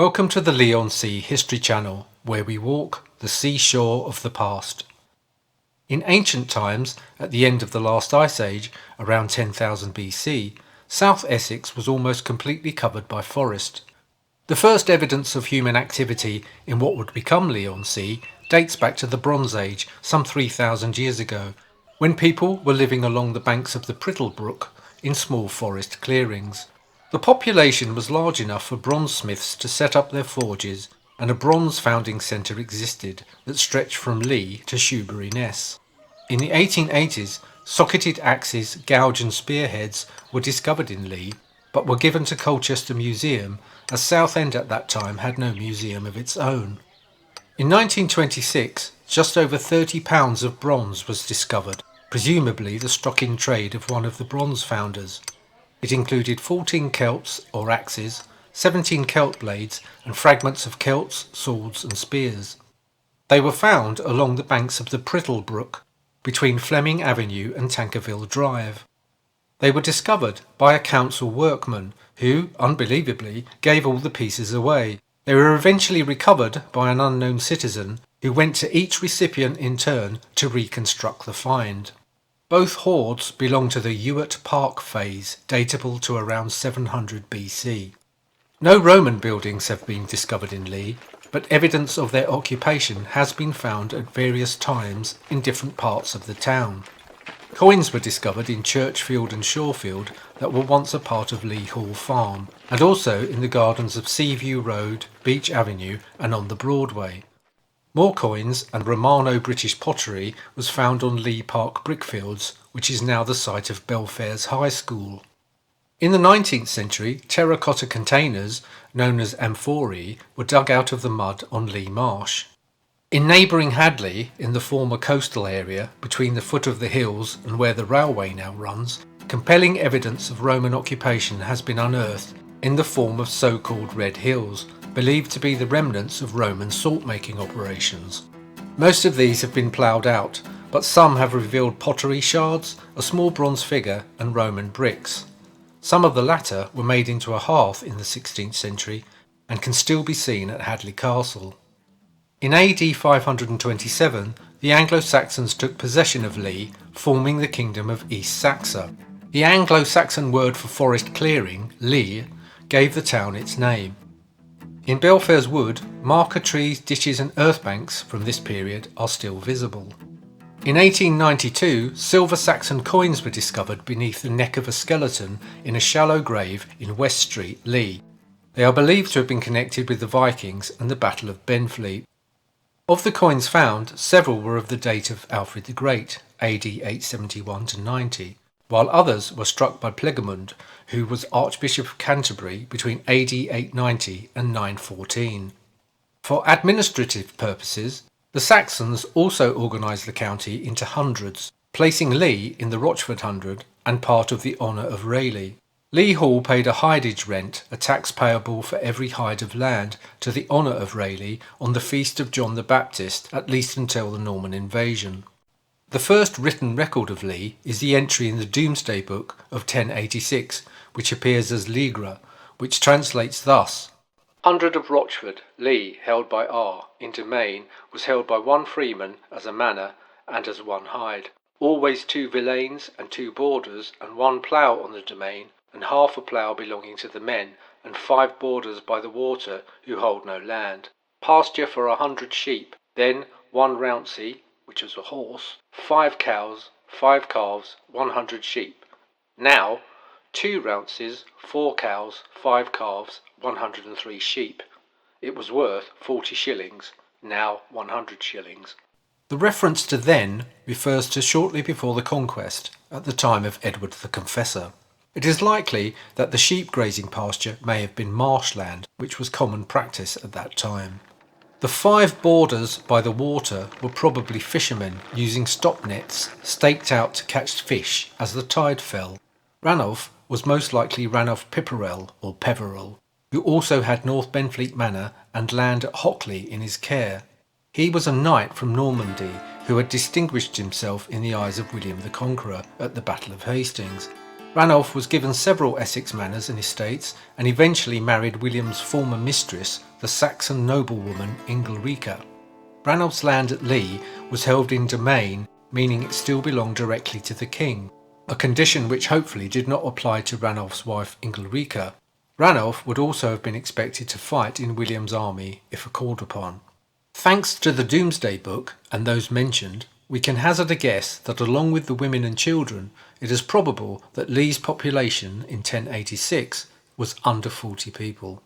Welcome to the Leigh-on-Sea History Channel, where we walk the seashore of the past. In ancient times, at the end of the last ice age, around 10,000 BC, South Essex was almost completely covered by forest. The first evidence of human activity in what would become Leigh-on-Sea dates back to the Bronze Age, some 3,000 years ago, when people were living along the banks of the Prittle Brook in small forest clearings. The population was large enough for bronzesmiths to set up their forges, and a bronze founding centre existed that stretched from Leigh to Shoebury Ness. In the 1880s, socketed axes, gouge and spearheads were discovered in Leigh, but were given to Colchester Museum, as Southend at that time had no museum of its own. In 1926, just over £30 of bronze was discovered, presumably the stock in trade of one of the bronze founders. It included 14 celts or axes, 17 celt blades and fragments of celts, swords and spears. They were found along the banks of the Prittle Brook, between Fleming Avenue and Tankerville Drive. They were discovered by a council workman who, unbelievably, gave all the pieces away. They were eventually recovered by an unknown citizen who went to each recipient in turn to reconstruct the find. Both hoards belong to the Ewart Park phase, datable to around 700 BC. No Roman buildings have been discovered in Leigh, but evidence of their occupation has been found at various times in different parts of the town. Coins were discovered in Churchfield and Shorefield that were once a part of Leigh Hall Farm, and also in the gardens of Seaview Road, Beach Avenue and on the Broadway. More coins and Romano-British pottery was found on Leigh Park brickfields, which is now the site of Belfair's High School. In the 19th century, terracotta containers, known as amphorae, were dug out of the mud on Leigh Marsh. In neighbouring Hadleigh, in the former coastal area, between the foot of the hills and where the railway now runs, compelling evidence of Roman occupation has been unearthed in the form of so-called Red Hills, believed to be the remnants of Roman salt-making operations. Most of these have been ploughed out, but some have revealed pottery shards, a small bronze figure and Roman bricks. Some of the latter were made into a hearth in the 16th century and can still be seen at Hadleigh Castle. In AD 527, the Anglo-Saxons took possession of Leigh, forming the kingdom of East Saxa. The Anglo-Saxon word for forest clearing, Leigh, gave the town its name. In Belfair's Wood, marker trees, ditches and earth banks from this period are still visible. In 1892, silver Saxon coins were discovered beneath the neck of a skeleton in a shallow grave in West Street, Leigh. They are believed to have been connected with the Vikings and the Battle of Benfleet. Of the coins found, several were of the date of Alfred the Great, AD 871 to 90, while others were struck by Plegomund, who was Archbishop of Canterbury between AD 890 and 914. For administrative purposes, the Saxons also organised the county into hundreds, placing Leigh in the Rochford hundred and part of the honour of Rayleigh. Leigh Hall paid a hidage rent, a tax payable for every hide of land, to the honour of Rayleigh on the feast of John the Baptist, at least until the Norman invasion. The first written record of Leigh is the entry in the Domesday Book of 1086, which appears as Legra, which translates thus: Hundred of Rochford, Leigh, held by R, in domain, was held by one freeman as a manor and as one hide. Always 2 villains and 2 boarders, and 1 plough on the domain, and half a plough belonging to the men, and 5 boarders by the water who hold no land. Pasture for 100 sheep, then 1 rounsey, which was a horse, 5 cows, 5 calves, 100 sheep. Now 2 rounces, 4 cows, 5 calves, 103 sheep. It was worth 40 shillings, now 100 shillings. The reference to then refers to shortly before the conquest, at the time of Edward the Confessor. It is likely that the sheep grazing pasture may have been marshland, which was common practice at that time. The 5 boarders by the water were probably fishermen using stop nets staked out to catch fish as the tide fell. Ranulph was most likely Ranulph Pictorial or Peveril, who also had North Benfleet Manor and land at Hockley in his care. He was a knight from Normandy who had distinguished himself in the eyes of William the Conqueror at the Battle of Hastings. Ranulph was given several Essex manors and estates and eventually married William's former mistress, the Saxon noblewoman Ingelrica. Ranulph's land at Leigh was held in domain, meaning it still belonged directly to the king, a condition which hopefully did not apply to Ranulph's wife Ingelrica. Ranulph would also have been expected to fight in William's army if called upon. Thanks to the Domesday Book and those mentioned, we can hazard a guess that along with the women and children, it is probable that Leigh's population in 1086 was under 40 people.